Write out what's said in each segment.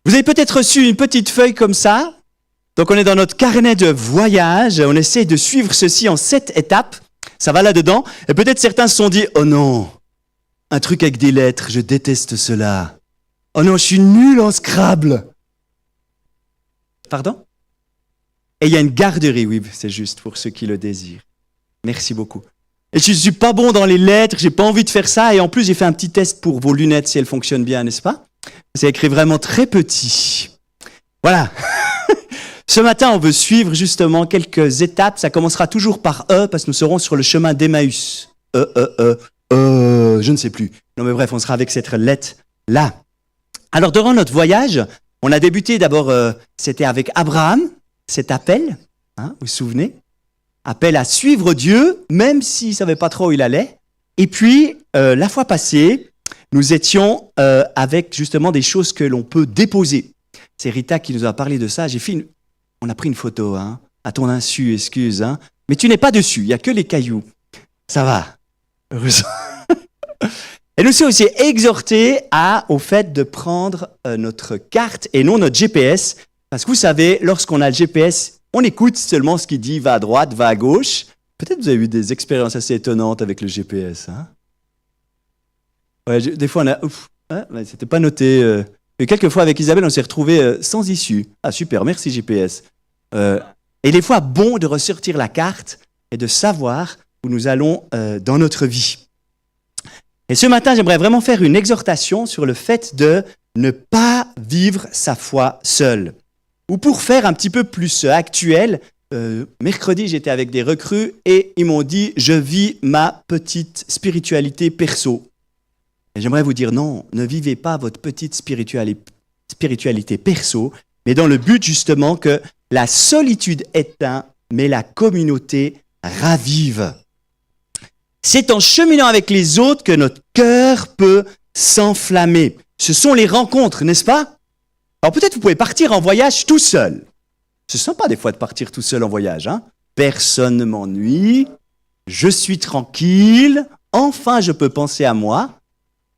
Vous avez peut-être reçu une petite feuille comme ça. Donc on est dans notre carnet de voyage. On essaie de suivre ceci en 7 étapes. Ça va là-dedans. Et peut-être certains se sont dit, oh non, un truc avec des lettres, je déteste cela. Oh non, je suis nul en Scrabble. Pardon? Et il y a une garderie, oui, c'est juste pour ceux qui le désirent. Merci beaucoup. Et je ne suis pas bon dans les lettres, j'ai pas envie de faire ça. Et en plus, j'ai fait un petit test pour vos lunettes, si elles fonctionnent bien, n'est-ce pas? C'est écrit vraiment très petit. Voilà. Ce matin, on veut suivre justement quelques étapes. Ça commencera toujours par E, parce que nous serons sur le chemin d'Emmaüs. Je ne sais plus. Non mais bref, on sera avec cette lettre-là. Alors, durant notre voyage, on a débuté d'abord, c'était avec Abraham, cet appel, hein, vous vous souvenez? Appel à suivre Dieu, même s'il ne savait pas trop où il allait. Et puis, la fois passée, nous étions avec justement des choses que l'on peut déposer. C'est Rita qui nous a parlé de ça. On a pris une photo, hein, à ton insu, excuse. Hein, mais tu n'es pas dessus, il n'y a que les cailloux. Ça va. Heureusement. Et nous sommes aussi exhortés au fait de prendre notre carte et non notre GPS. Parce que vous savez, lorsqu'on a le GPS, on écoute seulement ce qui dit va à droite, va à gauche. Peut-être vous avez eu des expériences assez étonnantes avec le GPS. Hein? Ouais, des fois, c'était pas noté. Mais quelques fois, avec Isabelle, on s'est retrouvés sans issue. Ah, super, merci GPS. Et des fois, bon de ressortir la carte et de savoir où nous allons dans notre vie. Et ce matin, j'aimerais vraiment faire une exhortation sur le fait de ne pas vivre sa foi seul. Ou pour faire un petit peu plus actuel, mercredi, j'étais avec des recrues et ils m'ont dit « Je vis ma petite spiritualité perso ». Et j'aimerais vous dire non, ne vivez pas votre petite spiritualité perso, mais dans le but justement que la solitude éteint, mais la communauté ravive. C'est en cheminant avec les autres que notre cœur peut s'enflammer. Ce sont les rencontres, n'est-ce pas? Alors peut-être vous pouvez partir en voyage tout seul. C'est sympa des fois de partir tout seul en voyage. Hein? Personne ne m'ennuie, je suis tranquille, enfin je peux penser à moi.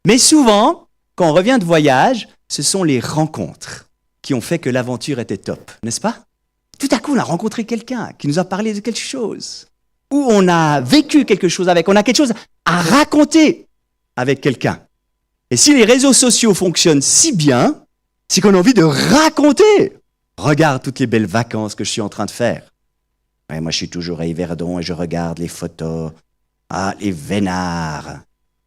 Mais souvent, quand on revient de voyage, ce sont les rencontres qui ont fait que l'aventure était top, n'est-ce pas? Tout à coup, on a rencontré quelqu'un qui nous a parlé de quelque chose, ou on a vécu quelque chose avec, on a quelque chose à raconter avec quelqu'un. Et si les réseaux sociaux fonctionnent si bien, c'est qu'on a envie de raconter. Regarde toutes les belles vacances que je suis en train de faire. Ouais, moi, je suis toujours à Yverdon et je regarde les photos. Ah, les vénards.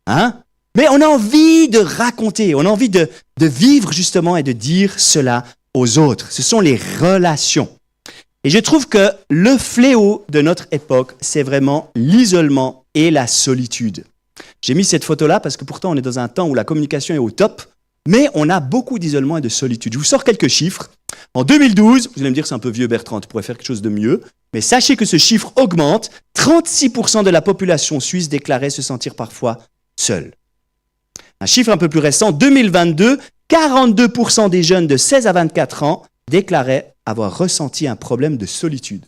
Hein? Mais on a envie de raconter, on a envie de vivre justement et de dire cela aux autres. Ce sont les relations. Et je trouve que le fléau de notre époque, c'est vraiment l'isolement et la solitude. J'ai mis cette photo-là parce que pourtant on est dans un temps où la communication est au top, mais on a beaucoup d'isolement et de solitude. Je vous sors quelques chiffres. En 2012, vous allez me dire c'est un peu vieux Bertrand, tu pourrais faire quelque chose de mieux, mais sachez que ce chiffre augmente. 36% de la population suisse déclarait se sentir parfois seule. Un chiffre un peu plus récent, 2022, 42% des jeunes de 16 à 24 ans déclaraient avoir ressenti un problème de solitude.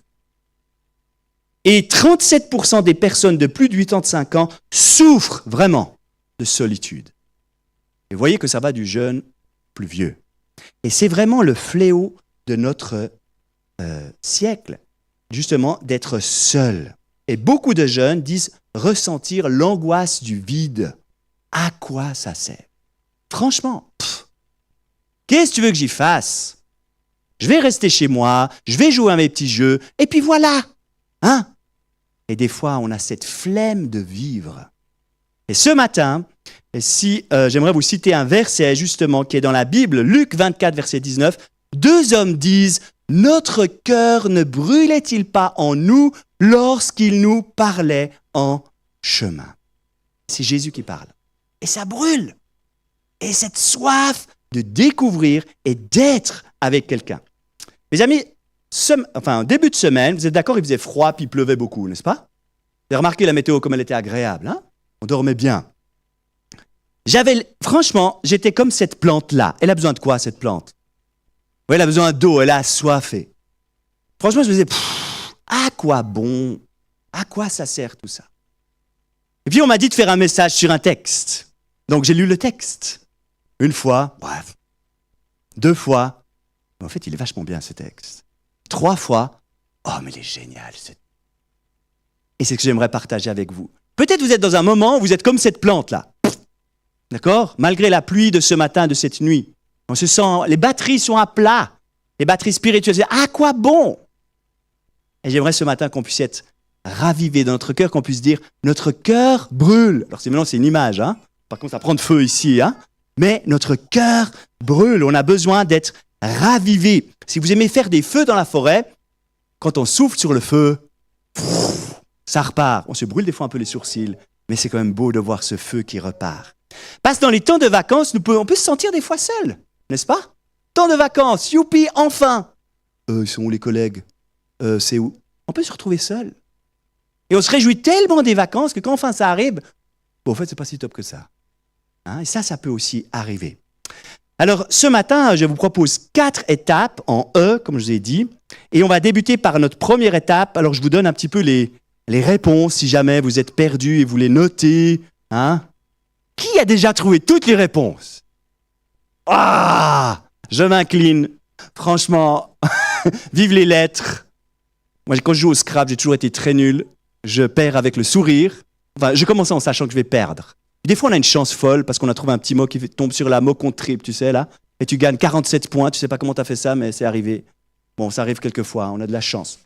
Et 37% des personnes de plus de 85 ans souffrent vraiment de solitude. Et vous voyez que ça va du jeune plus vieux. Et c'est vraiment le fléau de notre siècle, justement, d'être seul. Et beaucoup de jeunes disent ressentir l'angoisse du vide. À quoi ça sert? Franchement, qu'est-ce que tu veux que j'y fasse? Je vais rester chez moi, je vais jouer à mes petits jeux, et puis voilà. Hein? Et des fois, on a cette flemme de vivre. Et ce matin, j'aimerais vous citer un verset justement qui est dans la Bible, Luc 24, verset 19. 2 hommes disent « Notre cœur ne brûlait-il pas en nous lorsqu'il nous parlait en chemin ?» C'est Jésus qui parle. Et ça brûle. Et cette soif de découvrir et d'être avec quelqu'un. Mes amis, début de semaine, vous êtes d'accord, il faisait froid puis il pleuvait beaucoup, n'est-ce pas? Vous avez remarqué la météo comme elle était agréable, hein? On dormait bien. Franchement, j'étais comme cette plante-là. Elle a besoin de quoi, cette plante? Oui, elle a besoin d'eau, elle a assoiffé. Franchement, je me disais, à quoi bon? À quoi ça sert tout ça? Et puis on m'a dit de faire un message sur un texte. Donc j'ai lu le texte. Une fois, bref. 2 fois, en fait, il est vachement bien ce texte. 3 fois, oh, mais il est génial. Et c'est ce que j'aimerais partager avec vous. Peut-être vous êtes dans un moment où vous êtes comme cette plante-là. D'accord? Malgré la pluie de ce matin, de cette nuit. On se sent, les batteries sont à plat. Les batteries spirituelles, à quoi bon? Et j'aimerais ce matin qu'on puisse être ravivé dans notre cœur, qu'on puisse dire, notre cœur brûle. Alors c'est une image, hein? Par contre, ça prend de feu ici, hein? Mais notre cœur brûle. On a besoin d'être ravivé. Si vous aimez faire des feux dans la forêt, quand on souffle sur le feu, ça repart. On se brûle des fois un peu les sourcils, mais c'est quand même beau de voir ce feu qui repart. Parce que dans les temps de vacances, on peut se sentir des fois seul, n'est-ce pas? Temps de vacances, youpi, enfin! Ils sont où les collègues? C'est où? On peut se retrouver seul. Et on se réjouit tellement des vacances que quand enfin ça arrive, bon, en fait, c'est pas si top que ça. Hein? Et ça peut aussi arriver. Alors, ce matin, je vous propose 4 étapes en E, comme je vous ai dit. Et on va débuter par notre première étape. Alors, je vous donne un petit peu les réponses, si jamais vous êtes perdu et vous les notez. Hein? Qui a déjà trouvé toutes les réponses? Ah! Je m'incline. Franchement, vive les lettres. Moi, quand je joue au Scrabble, j'ai toujours été très nul. Je perds avec le sourire. Enfin, je commence en sachant que je vais perdre. Des fois, on a une chance folle parce qu'on a trouvé un petit mot qui tombe sur la mot contre triple, tu sais, là. Et tu gagnes 47 points. Tu sais pas comment tu as fait ça, mais c'est arrivé. Bon, ça arrive quelquefois. On a de la chance.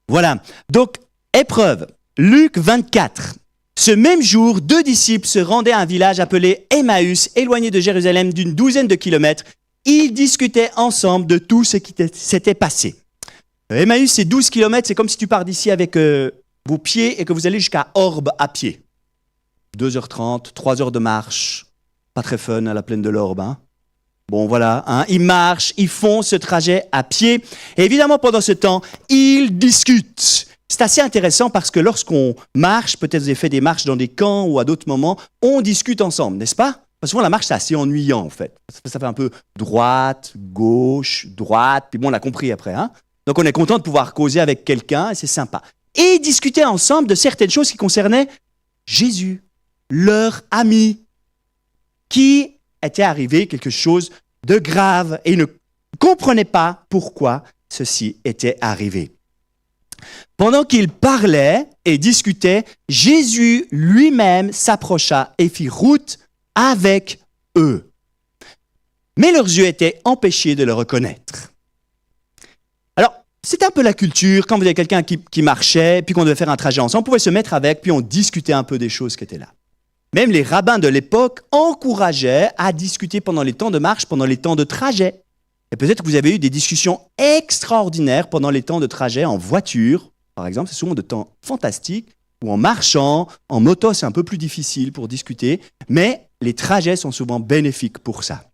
Voilà. Donc, épreuve. Luc 24. Ce même jour, 2 disciples se rendaient à un village appelé Emmaüs, éloigné de Jérusalem d'une 12aine de kilomètres. Ils discutaient ensemble de tout ce qui s'était passé. Emmaüs, c'est 12 kilomètres. C'est comme si tu pars d'ici avec vos pieds et que vous allez jusqu'à Orbe à pied. 2h30, 3 heures de marche. Pas très fun à la plaine de l'Orbe. Hein. Bon, voilà. Hein. Ils marchent, ils font ce trajet à pied. Et évidemment, pendant ce temps, ils discutent. C'est assez intéressant parce que lorsqu'on marche, peut-être vous avez fait des marches dans des camps ou à d'autres moments, on discute ensemble, n'est-ce pas? Parce que souvent, la marche, c'est assez ennuyant, en fait. Ça fait un peu droite, gauche, droite. Puis bon, on a compris après. Hein. Donc, on est content de pouvoir causer avec quelqu'un et c'est sympa. Et discuter ensemble de certaines choses qui concernaient Jésus, leur ami, qui était arrivé quelque chose de grave et ne comprenait pas pourquoi ceci était arrivé. Pendant qu'ils parlaient et discutaient, Jésus lui-même s'approcha et fit route avec eux. Mais leurs yeux étaient empêchés de le reconnaître. Alors, c'était un peu la culture, quand vous avez quelqu'un qui marchait, puis qu'on devait faire un trajet ensemble, on pouvait se mettre avec, puis on discutait un peu des choses qui étaient là. Même les rabbins de l'époque encourageaient à discuter pendant les temps de marche, pendant les temps de trajet. Et peut-être que vous avez eu des discussions extraordinaires pendant les temps de trajet en voiture, par exemple, c'est souvent de temps fantastiques, ou en marchant, en moto, c'est un peu plus difficile pour discuter, mais les trajets sont souvent bénéfiques pour ça.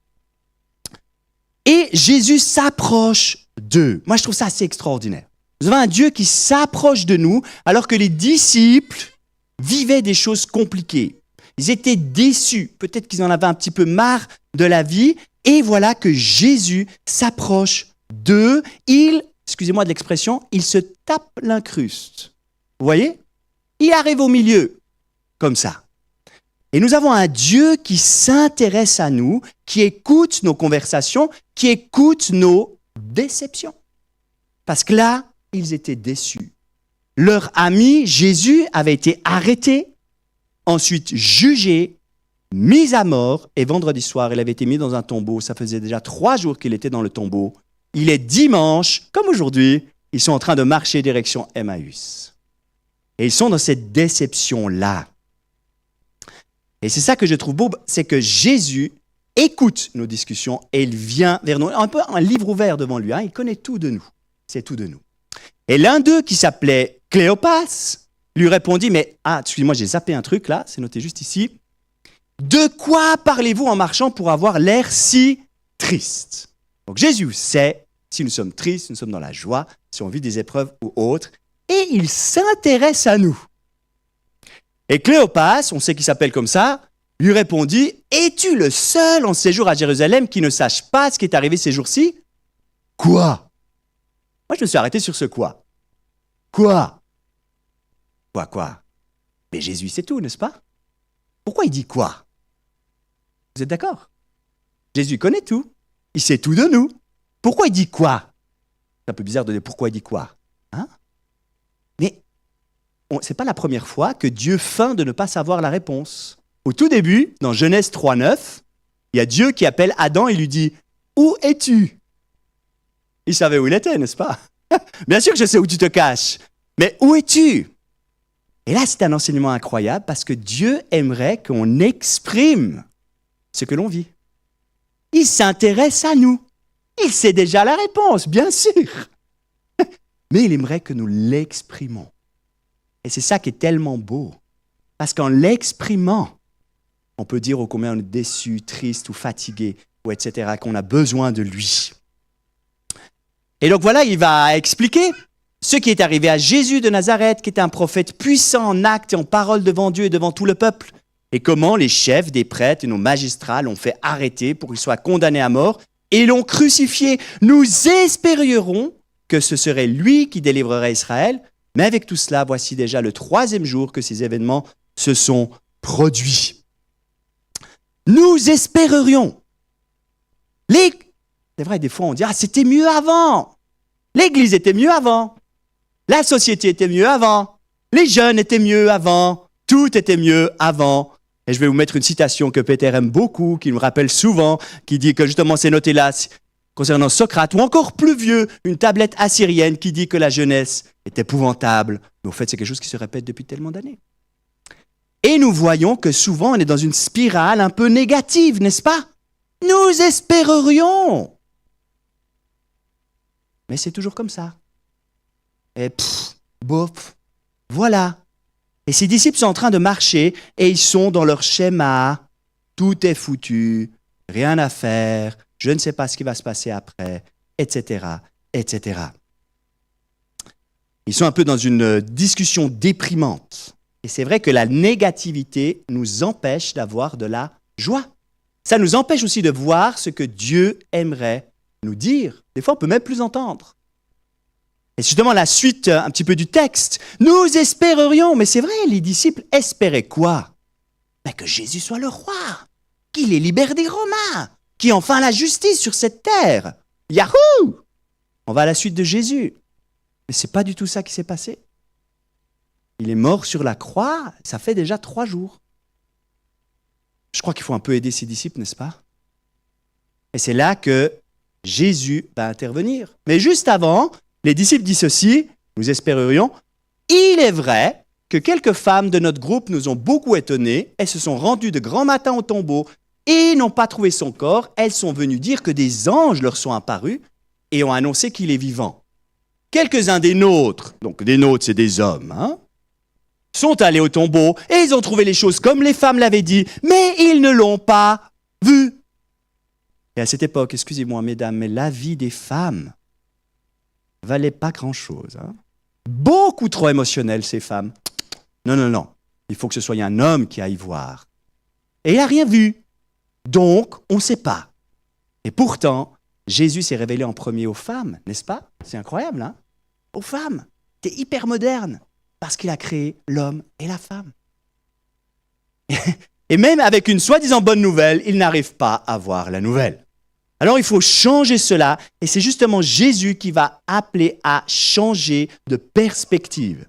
Et Jésus s'approche d'eux. Moi, je trouve ça assez extraordinaire. Vous avez un Dieu qui s'approche de nous, alors que les disciples vivaient des choses compliquées. Ils étaient déçus, peut-être qu'ils en avaient un petit peu marre de la vie, et voilà que Jésus s'approche d'eux. Excusez-moi de l'expression, il se tape l'incruste. Vous voyez? Il arrive au milieu, comme ça. Et nous avons un Dieu qui s'intéresse à nous, qui écoute nos conversations, qui écoute nos déceptions. Parce que là, ils étaient déçus. Leur ami, Jésus, avait été arrêté, ensuite jugé, mis à mort, et vendredi soir, il avait été mis dans un tombeau. Ça faisait déjà 3 jours qu'il était dans le tombeau. Il est dimanche, comme aujourd'hui, ils sont en train de marcher direction Emmaüs. Et ils sont dans cette déception-là. Et c'est ça que je trouve beau, c'est que Jésus écoute nos discussions et il vient vers nous. Un peu un livre ouvert devant lui, hein, il connaît tout de nous. C'est tout de nous. Et l'un d'eux, qui s'appelait Cléopas, lui répondit, mais, excusez-moi, j'ai zappé un truc là, c'est noté juste ici. De quoi parlez-vous en marchant pour avoir l'air si triste? Donc Jésus sait si nous sommes tristes, si nous sommes dans la joie, si on vit des épreuves ou autres, et il s'intéresse à nous. Et Cléopas, on sait qu'il s'appelle comme ça, lui répondit, « Es-tu le seul en séjour à Jérusalem qui ne sache pas ce qui est arrivé ces jours-ci » Quoi? Moi, je me suis arrêté sur ce quoi. Quoi? Quoi? Mais Jésus sait tout, n'est-ce pas? Pourquoi il dit quoi? Vous êtes d'accord? Jésus connaît tout. Il sait tout de nous. Pourquoi il dit quoi? C'est un peu bizarre de dire pourquoi il dit quoi. Hein? Mais ce n'est pas la première fois que Dieu feint de ne pas savoir la réponse. Au tout début, dans Genèse 3:9, il y a Dieu qui appelle Adam et lui dit « Où es-tu » Il savait où il était, n'est-ce pas? Bien sûr que je sais où tu te caches, mais où es-tu? Et là, c'est un enseignement incroyable parce que Dieu aimerait qu'on exprime ce que l'on vit. Il s'intéresse à nous. Il sait déjà la réponse, bien sûr. Mais il aimerait que nous l'exprimons. Et c'est ça qui est tellement beau. Parce qu'en l'exprimant, on peut dire ô combien on est déçu, triste ou fatigué, ou etc., qu'on a besoin de lui. Et donc voilà, il va expliquer ce qui est arrivé à Jésus de Nazareth, qui était un prophète puissant en actes et en paroles devant Dieu et devant tout le peuple, et comment les chefs des prêtres et nos magistrats l'ont fait arrêter pour qu'il soit condamné à mort, et l'ont crucifié. Nous espérions que ce serait lui qui délivrerait Israël, mais avec tout cela, voici déjà le 3e jour que ces événements se sont produits. Nous espérions. C'est vrai, des fois on dit « Ah, c'était mieux avant !» L'Église était mieux avant. La société était mieux avant. Les jeunes étaient mieux avant. Tout était mieux avant. Et je vais vous mettre une citation que Peter aime beaucoup, qui nous rappelle souvent, qui dit que justement c'est noté là concernant Socrate, ou encore plus vieux, une tablette assyrienne qui dit que la jeunesse est épouvantable. Mais au fait, c'est quelque chose qui se répète depuis tellement d'années. Et nous voyons que souvent on est dans une spirale un peu négative, n'est-ce pas? Nous espérerions. Mais c'est toujours comme ça. Et bof, voilà. Et ces disciples sont en train de marcher et ils sont dans leur schéma. Tout est foutu, rien à faire, je ne sais pas ce qui va se passer après, etc., etc. Ils sont un peu dans une discussion déprimante. Et c'est vrai que la négativité nous empêche d'avoir de la joie. Ça nous empêche aussi de voir ce que Dieu aimerait nous dire. Des fois, on ne peut même plus entendre. Et justement, la suite un petit peu du texte. Nous espérerions, mais c'est vrai, les disciples espéraient quoi? Mais que Jésus soit le roi, qu'il les libère des Romains, qu'il y ait enfin la justice sur cette terre. Yahoo! On va à la suite de Jésus. Mais ce n'est pas du tout ça qui s'est passé. Il est mort sur la croix, ça fait déjà 3 jours. Je crois qu'il faut un peu aider ses disciples, n'est-ce pas? Et c'est là que Jésus va intervenir. Mais juste avant, les disciples disent ceci, nous espérerions, il est vrai que quelques femmes de notre groupe nous ont beaucoup étonnés, elles se sont rendues de grand matin au tombeau et n'ont pas trouvé son corps, elles sont venues dire que des anges leur sont apparus et ont annoncé qu'il est vivant. Quelques-uns des nôtres, donc des nôtres c'est des hommes, sont allés au tombeau et ils ont trouvé les choses comme les femmes l'avaient dit, mais ils ne l'ont pas vu. Et à cette époque, excusez-moi mesdames, mais la vie des femmes valait pas grand-chose. Beaucoup trop émotionnelles ces femmes. Non. Il faut que ce soit un homme qui aille voir. Et il n'a rien vu. Donc, on ne sait pas. Et pourtant, Jésus s'est révélé en premier aux femmes, n'est-ce pas? C'est incroyable, Aux femmes. C'est hyper moderne. Parce qu'il a créé l'homme et la femme. Et même avec une soi-disant bonne nouvelle, il n'arrive pas à voir la nouvelle. Alors il faut changer cela, et c'est justement Jésus qui va appeler à changer de perspective.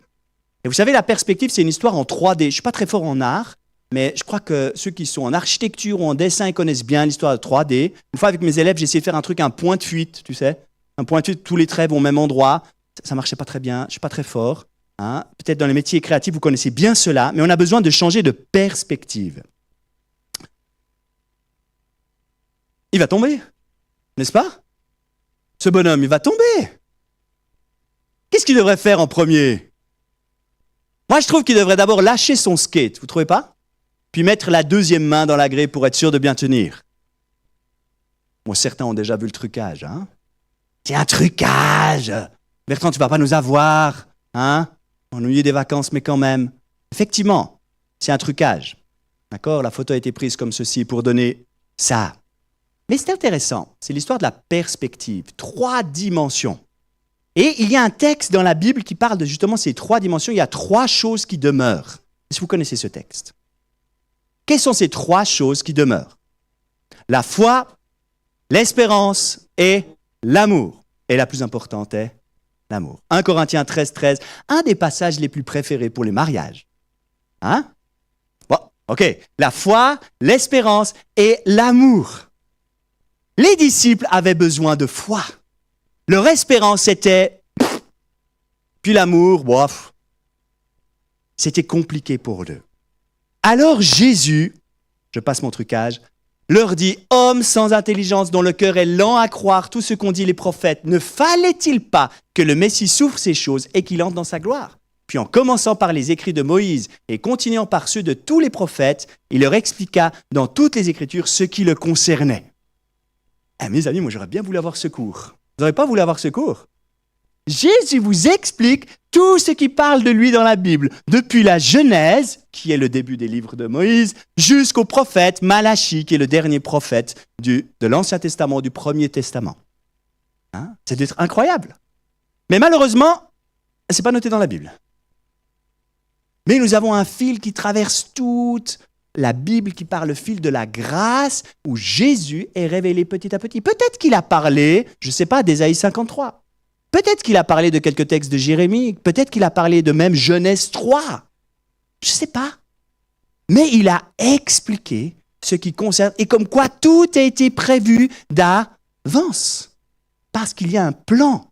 Et vous savez, la perspective, c'est une histoire en 3D. Je ne suis pas très fort en art, mais je crois que ceux qui sont en architecture ou en dessin, ils connaissent bien l'histoire de 3D. Une fois avec mes élèves, j'ai essayé de faire un truc, un point de fuite, tu sais. Un point de fuite, tous les traits vont au même endroit. Ça ne marchait pas très bien, je ne suis pas très fort. Peut-être dans les métiers créatifs, vous connaissez bien cela, mais on a besoin de changer de perspective. Il va tomber. N'est-ce pas? Ce bonhomme, il va tomber. Qu'est-ce qu'il devrait faire en premier? Moi, je trouve qu'il devrait d'abord lâcher son skate, vous ne trouvez pas? Puis mettre la deuxième main dans la grille pour être sûr de bien tenir. Bon, certains ont déjà vu le trucage. C'est un trucage. Bertrand, tu ne vas pas nous avoir. Ennuyé des vacances, mais quand même. Effectivement, c'est un trucage. D'accord? La photo a été prise comme ceci pour donner ça. Mais c'est intéressant, c'est l'histoire de la perspective, 3 dimensions. Et il y a un texte dans la Bible qui parle de justement ces 3 dimensions, il y a 3 choses qui demeurent. Est-ce que vous connaissez ce texte? Quelles sont ces 3 choses qui demeurent? La foi, l'espérance et l'amour. Et la plus importante est l'amour. 1 Corinthiens 13, un des passages les plus préférés pour les mariages. Hein? Bon, ok. La foi, l'espérance et l'amour. Les disciples avaient besoin de foi. Leur espérance était... Puis l'amour, bof. C'était compliqué pour eux. Alors Jésus, je passe mon trucage, leur dit, « Hommes sans intelligence dont le cœur est lent à croire tout ce qu'ont dit les prophètes, ne fallait-il pas que le Messie souffre ces choses et qu'il entre dans sa gloire ?» Puis en commençant par les écrits de Moïse et continuant par ceux de tous les prophètes, il leur expliqua dans toutes les Écritures ce qui le concernait. Eh, mes amis, moi j'aurais bien voulu avoir ce cours. Vous n'aurez pas voulu avoir ce cours? Jésus vous explique tout ce qui parle de lui dans la Bible, depuis la Genèse, qui est le début des livres de Moïse, jusqu'au prophète Malachie, qui est le dernier prophète de l'Ancien Testament, du Premier Testament. Hein? C'est incroyable. Mais malheureusement, ce n'est pas noté dans la Bible. Mais nous avons un fil qui traverse toute la Bible, qui parle le fil de la grâce, où Jésus est révélé petit à petit. Peut-être qu'il a parlé, je ne sais pas, d'Ésaïe 53. Peut-être qu'il a parlé de quelques textes de Jérémie, peut-être qu'il a parlé de même Genèse 3. Je ne sais pas. Mais il a expliqué ce qui concerne, et comme quoi tout a été prévu d'avance. Parce qu'il y a un plan.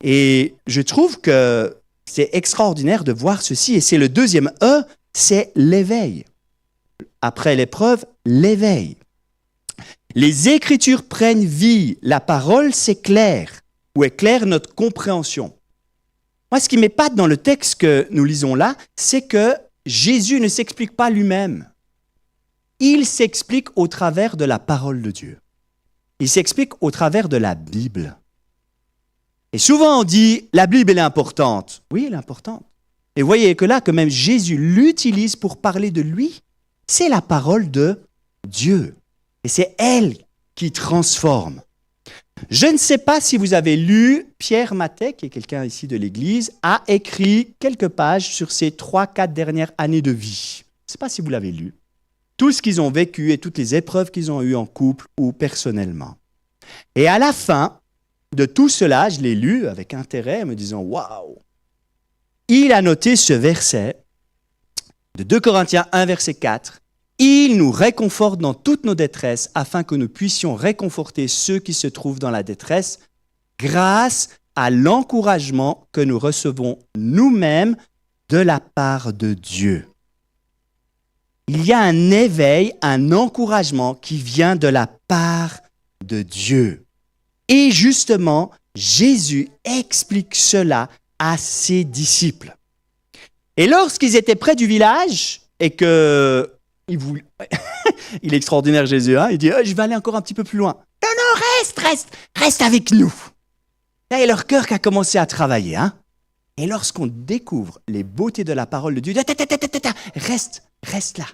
Et je trouve que c'est extraordinaire de voir ceci, et c'est le deuxième E, c'est l'éveil. Après l'épreuve, l'éveil. Les Écritures prennent vie, la parole s'éclaire. Où éclaire notre compréhension. Moi, ce qui m'épate dans le texte que nous lisons là, c'est que Jésus ne s'explique pas lui-même. Il s'explique au travers de la parole de Dieu. Il s'explique au travers de la Bible. Et souvent on dit, la Bible elle est importante. Oui, elle est importante. Et vous voyez que là, que même Jésus l'utilise pour parler de lui, c'est la parole de Dieu. Et c'est elle qui transforme. Je ne sais pas si vous avez lu, Pierre Matet, qui est quelqu'un ici de l'Église, a écrit quelques pages sur ses 3-4 dernières années de vie. Je ne sais pas si vous l'avez lu. Tout ce qu'ils ont vécu et toutes les épreuves qu'ils ont eues en couple ou personnellement. Et à la fin de tout cela, je l'ai lu avec intérêt, me disant « Waouh !» Il a noté ce verset de 2 Corinthiens 1, verset 4. Il nous réconforte dans toutes nos détresses afin que nous puissions réconforter ceux qui se trouvent dans la détresse grâce à l'encouragement que nous recevons nous-mêmes de la part de Dieu. Il y a un éveil, un encouragement qui vient de la part de Dieu. Et justement, Jésus explique cela à ses disciples. Et lorsqu'ils étaient près du village et que... Il est extraordinaire Jésus, hein? Il dit je vais aller encore un petit peu plus loin. Non, reste avec nous. Là, il y a leur cœur qui a commencé à travailler. Hein? Et lorsqu'on découvre les beautés de la parole de Dieu, reste là.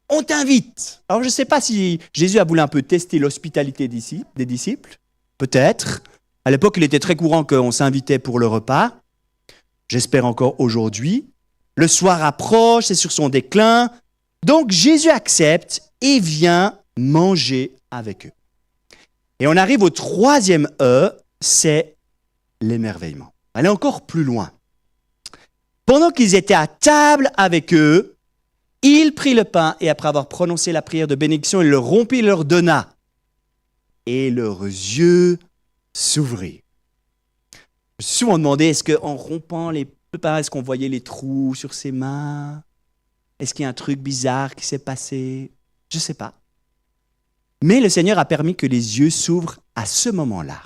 On t'invite. Alors je ne sais pas si Jésus a voulu un peu tester l'hospitalité des disciples. Peut-être. À l'époque, il était très courant qu'on s'invitait pour le repas. J'espère encore aujourd'hui. Le soir approche, c'est sur son déclin. Donc Jésus accepte et vient manger avec eux. Et on arrive au troisième E, c'est l'émerveillement. Allez encore plus loin. Pendant qu'ils étaient à table avec eux, il prit le pain et après avoir prononcé la prière de bénédiction, il le rompit et leur donna. Et leurs yeux s'ouvrirent. Je me suis souvent demandé, est-ce qu'en rompant le pain, est-ce qu'on voyait les trous sur ses mains? Est-ce qu'il y a un truc bizarre qui s'est passé? Je ne sais pas. Mais le Seigneur a permis que les yeux s'ouvrent à ce moment-là.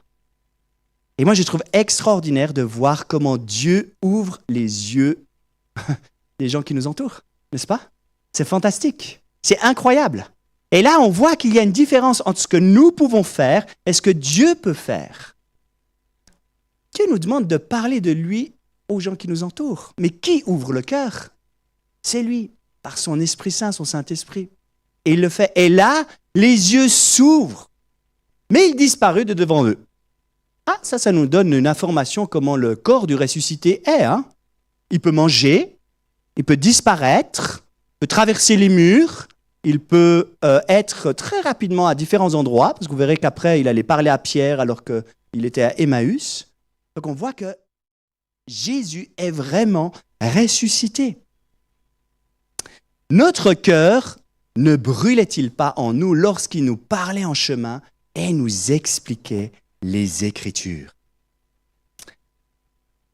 Et moi, je trouve extraordinaire de voir comment Dieu ouvre les yeux des gens qui nous entourent, n'est-ce pas? C'est fantastique. C'est incroyable. Et là, on voit qu'il y a une différence entre ce que nous pouvons faire et ce que Dieu peut faire. Dieu nous demande de parler de lui aux gens qui nous entourent. Mais qui ouvre le cœur? C'est lui. Par son Esprit Saint, son Saint-Esprit. Et il le fait. Et là, les yeux s'ouvrent. Mais il disparut de devant eux. Ah, ça nous donne une information comment le corps du ressuscité est. Hein? Il peut manger, il peut disparaître, il peut traverser les murs, il peut être très rapidement à différents endroits, parce que vous verrez qu'après, il allait parler à Pierre alors qu'il était à Emmaüs. Donc on voit que Jésus est vraiment ressuscité. Notre cœur ne brûlait-il pas en nous lorsqu'il nous parlait en chemin et nous expliquait les Écritures?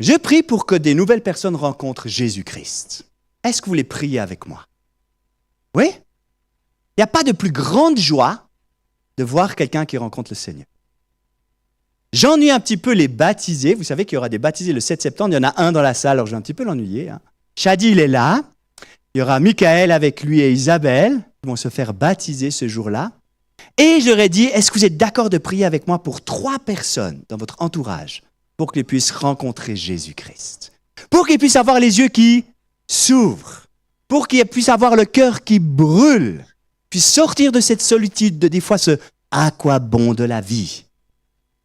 Je prie pour que des nouvelles personnes rencontrent Jésus-Christ. Est-ce que vous voulez prier avec moi? Oui? Il n'y a pas de plus grande joie de voir quelqu'un qui rencontre le Seigneur. J'ennuie un petit peu les baptisés. Vous savez qu'il y aura des baptisés le 7 septembre. Il y en a un dans la salle, alors je vais un petit peu l'ennuyer. Shadi, il est là. Il y aura Michael avec lui et Isabelle qui vont se faire baptiser ce jour-là. Et j'aurais dit, est-ce que vous êtes d'accord de prier avec moi pour 3 personnes dans votre entourage pour qu'ils puissent rencontrer Jésus-Christ? Pour qu'ils puissent avoir les yeux qui s'ouvrent. Pour qu'ils puissent avoir le cœur qui brûle. Puis sortir de cette solitude, de des fois ce « à quoi bon de la vie ?»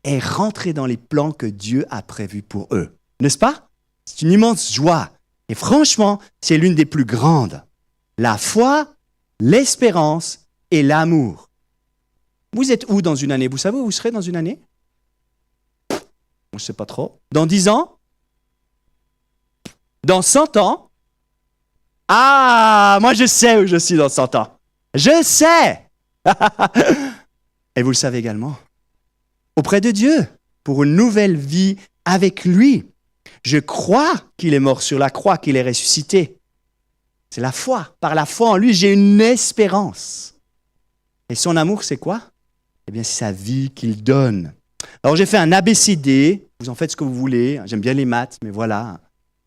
et rentrer dans les plans que Dieu a prévus pour eux. N'est-ce pas? C'est une immense joie. Et franchement, c'est l'une des plus grandes. La foi, l'espérance et l'amour. Vous êtes où dans une année? Vous savez où vous serez dans une année? Je ne sais pas trop. Dans 10 ans? Dans 100 ans? Ah, moi je sais où je suis dans 100 ans. Je sais! Et vous le savez également. Auprès de Dieu, pour une nouvelle vie avec lui. Je crois qu'il est mort sur la croix, qu'il est ressuscité. C'est la foi. Par la foi en lui, j'ai une espérance. Et son amour, c'est quoi? Eh bien, c'est sa vie qu'il donne. Alors, j'ai fait un ABCD. Vous en faites ce que vous voulez. J'aime bien les maths, mais voilà.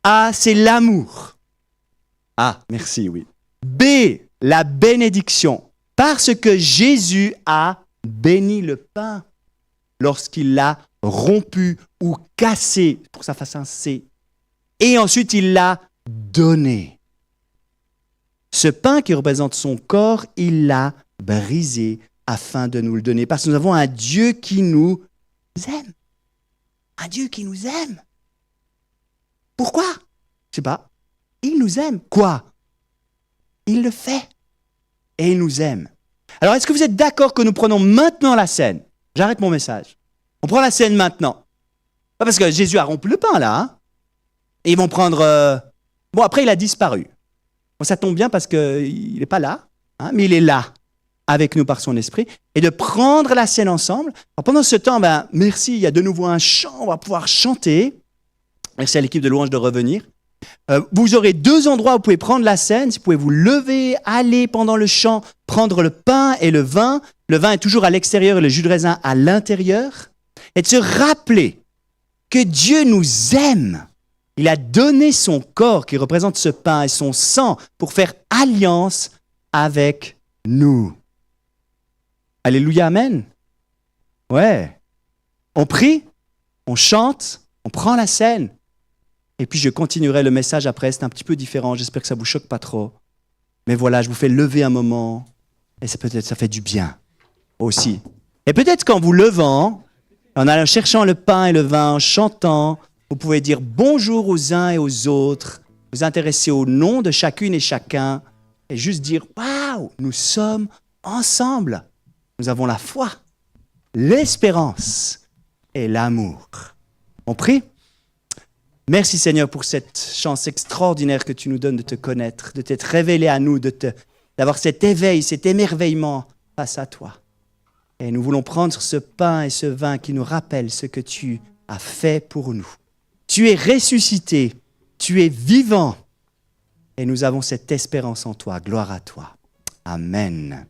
A, c'est l'amour. Ah, merci, oui. B, la bénédiction. Parce que Jésus a béni le pain lorsqu'il l'a rompu ou cassé, pour que ça fasse un C. Et ensuite, il l'a donné. Ce pain qui représente son corps, il l'a brisé afin de nous le donner. Parce que nous avons un Dieu qui nous aime. Un Dieu qui nous aime. Pourquoi? Je ne sais pas. Il nous aime. Quoi? Il le fait. Et il nous aime. Alors, est-ce que vous êtes d'accord que nous prenons maintenant la scène? J'arrête mon message. On prend la scène maintenant. Pas parce que Jésus a rompu le pain, là. Hein? Et ils vont prendre... Bon, après, il a disparu. Bon, ça tombe bien parce qu'il n'est pas là, hein, mais il est là, avec nous par son esprit. Et de prendre la scène ensemble. Alors, pendant ce temps, merci, il y a de nouveau un chant, on va pouvoir chanter. Merci à l'équipe de louange de revenir. Vous aurez 2 endroits où vous pouvez prendre la scène. Vous pouvez vous lever, aller pendant le chant, prendre le pain et le vin. Le vin est toujours à l'extérieur et le jus de raisin à l'intérieur. Et de se rappeler que Dieu nous aime. Il a donné son corps qui représente ce pain et son sang pour faire alliance avec nous. Alléluia, amen. Ouais. On prie, on chante, on prend la scène. Et puis je continuerai le message après, c'est un petit peu différent, j'espère que ça ne vous choque pas trop. Mais voilà, je vous fais lever un moment, et peut-être ça fait du bien aussi. Et peut-être qu'en vous levant, en allant cherchant le pain et le vin, en chantant, vous pouvez dire bonjour aux uns et aux autres, vous intéresser au nom de chacune et chacun, et juste dire « Waouh, nous sommes ensemble !» Nous avons la foi, l'espérance et l'amour. On prie? Merci Seigneur pour cette chance extraordinaire que tu nous donnes de te connaître, de t'être révélé à nous, d'avoir cet éveil, cet émerveillement face à toi. Et nous voulons prendre ce pain et ce vin qui nous rappellent ce que tu as fait pour nous. Tu es ressuscité, tu es vivant et nous avons cette espérance en toi. Gloire à toi. Amen.